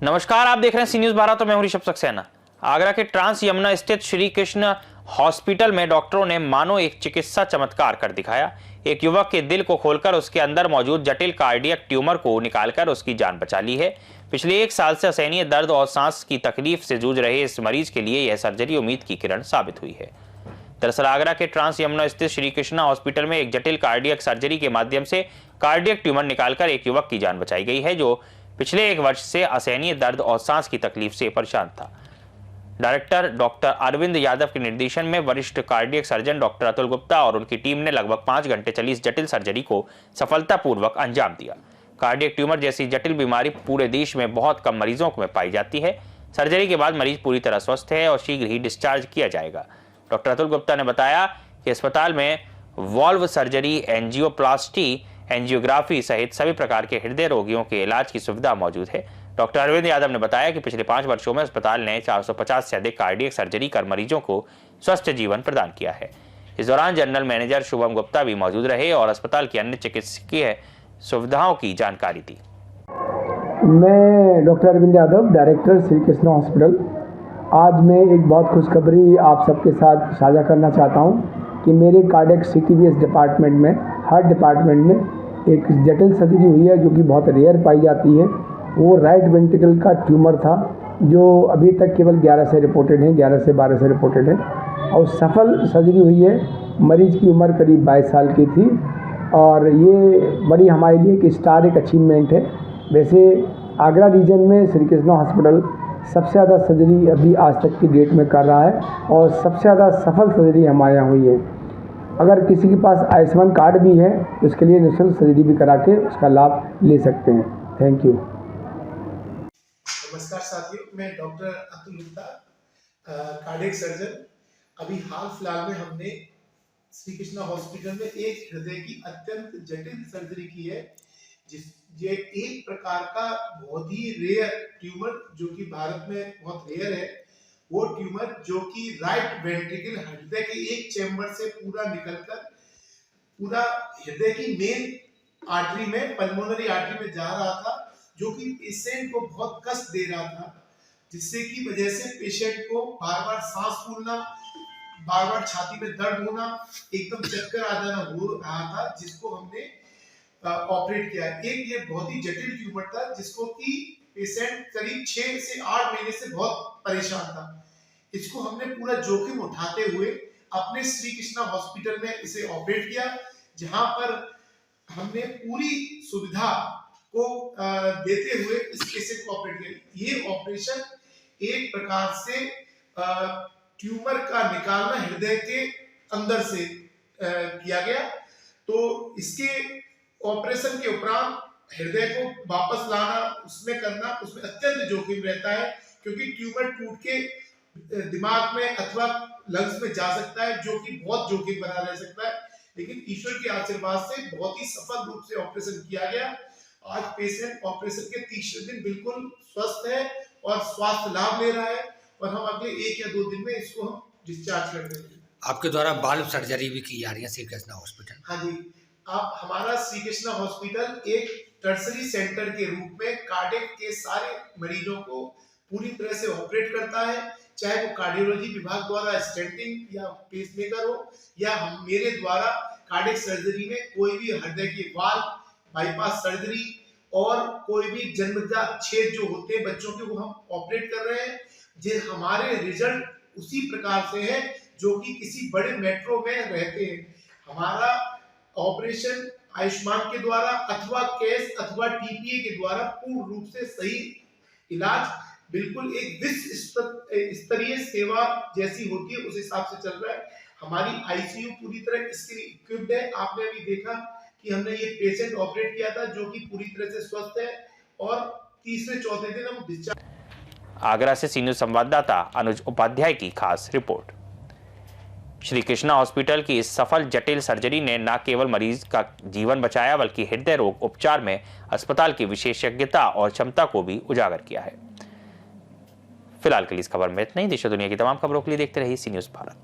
नमस्कार, आप देख रहे हैं सी न्यूज भारत। तो मैं हूं ऋषभ सक्सेना। आगरा के ट्रांस यमुना स्थित श्री कृष्ण हॉस्पिटल में डॉक्टरों ने मानो एक चिकित्सा चमत्कार कर दिखाया। एक युवक के दिल को खोलकर उसके अंदर मौजूद जटिल कार्डियक ट्यूमर को निकालकर उसकी जान बचा ली है। पिछले 1 साल से असहनीय दर्द और सांस की तकलीफ से जूझ रहे इस मरीज के लिए यह सर्जरी उम्मीद की किरण साबित हुई है। दरअसल आगरा के ट्रांस यमुना स्थित श्री कृष्णा हॉस्पिटल में एक जटिल कार्डियक सर्जरी के माध्यम से कार्डियक ट्यूमर निकालकर एक युवक की जान बचाई गई है, जो पिछले 1 वर्ष से असहनीय दर्द और सांस की तकलीफ से परेशान था। डायरेक्टर डॉक्टर अरविंद यादव के निर्देशन में वरिष्ठ cardiac surgeon doctor Atul Gupta और उनकी टीम ने लगभग 5 घंटे चली इस जटिल सर्जरी को सफलतापूर्वक अंजाम दिया। कार्डियक ट्यूमर जैसी जटिल बीमारी पूरे देश में बहुत कम मरीजों में पाई जाती है। सर्जरी के बाद मरीज पूरी तरह स्वस्थ है और शीघ्र ही डिस्चार्ज किया जाएगा। डॉक्टर अतुल गुप्ता ने बताया कि अस्पताल में वॉल्व सर्जरी, एंजियोप्लास्टी, एंजियोग्राफी सहित सभी प्रकार के हृदय रोगियों के इलाज की सुविधा मौजूद है। डॉक्टर अरविंद यादव ने बताया कि पिछले 5 वर्षों में अस्पताल ने 450 से अधिक कार्डियक सर्जरी कर मरीजों को स्वस्थ जीवन प्रदान किया है। इस दौरान जनरल मैनेजर शुभम गुप्ता भी मौजूद रहे और अस्पताल की अन्य चिकित्सकीय सुविधाओं की जानकारी दी। मैं doctor Arvind Yadav, director Shri Krishna hospital. आज मैं एक बहुत खुशखबरी आप सबके साथ साझा करना चाहता हूं कि मेरे कार्डियक सीटीबीएस डिपार्टमेंट में, हार्ट डिपार्टमेंट में एक जटिल सर्जरी हुई है जो कि बहुत रेयर पाई जाती है। वो राइट वेंट्रिकल का ट्यूमर था जो अभी तक केवल 11 से रिपोर्टेड है, 11 से 12 से रिपोर्टेड है और सफल सर्जरी हुई है। मरीज की उम्र करीब 22 साल की थी और ये बड़ी हमारे लिए एक हिस्टोरिक अचीवमेंट है। वैसे आगरा रीजन में श्री कृष्णा हॉस्पिटल सबसे ज़्यादा सर्जरी अभी आज तक की डेट में कर रहा है और सबसे ज़्यादा सफल सर्जरी हमारे यहाँ हुई है। अगर किसी के पास आयुष्मान कार्ड भी है तो उसके लिए निःशुल्क सर्जरी भी करा के उसका लाभ ले सकते हैं। Thank you. नमस्कार साथियों, मैं doctor Atul Gupta, cardiac surgeon. अभी हाल फिलहाल में हमने श्री कृष्णा हॉस्पिटल में एक हृदय की अत्यंत जटिल सर्जरी की है। ये एक प्रकार का बहुत ही रेयर ट्यूमर जो कि भारत में बहुत रेयर है, वो ट्यूमर जो कि राइट वेंट्रिकल हृदय के एक चैम्बर से पूरा निकलकर पूरा हृदय की मेन आर्टरी में, पल्मोनरी आर्टरी में जा रहा था, जो कि पेशेंट को बहुत कष्ट दे रहा था, जिससे की वजह से पेशेंट को बार-बार सांस फूलना, बार-बार छाती में दर्द होना, एकदम चक्कर आ जाना हो रहा था, जिसको हमने ऑपरेट किया। एक ये बहुत ही जटिल ट्यूमर था जिसको कि पेशेंट करीब 6 से 8 महीने से बहुत परेशान था। इसको हमने पूरा जोखिम उठाते हुए अपने श्री कृष्णा हॉस्पिटल में इसे ऑपरेट किया, जहां पर हमने पूरी सुविधा को देते हुए इस पेशेंट को ऑपरेट किया। ये ऑपरेशन एक प्रकार से ट्यूमर का निकालना हृदय के अंदर से किया गया। तो इसके ऑपरेशन के उपरांत हृदय को वापस लाना, उसमें करना, उसमें अत्यंत जोखिम रहता है, क्योंकि ट्यूमर टूट के दिमाग में अथवा लंग्स में जा सकता है, जो कि बहुत जोखिम बना रह सकता है। लेकिन ईश्वर के आशीर्वाद से बहुत ही सफल रूप से ऑपरेशन किया गया। आज पेशेंट ऑपरेशन के 30वें दिन बिल्कुल स्वस्थ है और स्वास्थ्य लाभ ले रहा है और हम अगले 1 या 2 दिन में इसको हम डिस्चार्ज कर देंगे। आपके द्वारा वाल्व सर्जरी भी की जा रही है श्री कृष्णा हॉस्पिटल? हाँ जी, आप हमारा श्री कृष्णा हॉस्पिटल एक टर्सरी सेंटर के रूप में कार्डियक के सारे मरीजों को पूरी तरह से ऑपरेट करता है, चाहे वो कार्डियोलॉजी विभाग द्वारा स्टेंटिंग या पेसमेकर हो, या हम मेरे द्वारा कार्डियक सर्जरी में कोई भी हृदय की वाल्व, बाईपास सर्जरी और कोई भी जन्मजात छेद जो होते हैं बच्चों के, वो हम ऑपरेट कर रहे हैं। जे हमारे रिजल्ट उसी प्रकार से है जो कि किसी बड़े मेट्रो में रहते हैं। हमारा ऑपरेशन आयुष्मान के द्वारा अथवा कैश अथवा टीपीए के द्वारा पूर्ण रूप से सही इलाज, बिल्कुल एक विश्व स्तरीय सेवा जैसी होती है उस हिसाब से चल रहा है। हमारी आईसीयू पूरी तरह इसके लिए इक्विप्ड है। आपने अभी देखा कि हमने ये पेशेंट ऑपरेट किया था जो कि पूरी तरह से स्वस्थ है और तीसरे चौथे दिन हम डिस्चार्ज। आगरा से सी न्यूज संवाददाता अनुज उपाध्याय की खास रिपोर्ट। श्री कृष्णा हॉस्पिटल की इस सफल जटिल सर्जरी ने न केवल मरीज का जीवन बचाया, बल्कि हृदय रोग उपचार में अस्पताल की विशेषज्ञता और क्षमता को भी उजागर किया है। फिलहाल के लिए इस खबर में इतना ही। देश और दुनिया की तमाम खबरों के लिए देखते रहिए सी न्यूज भारत।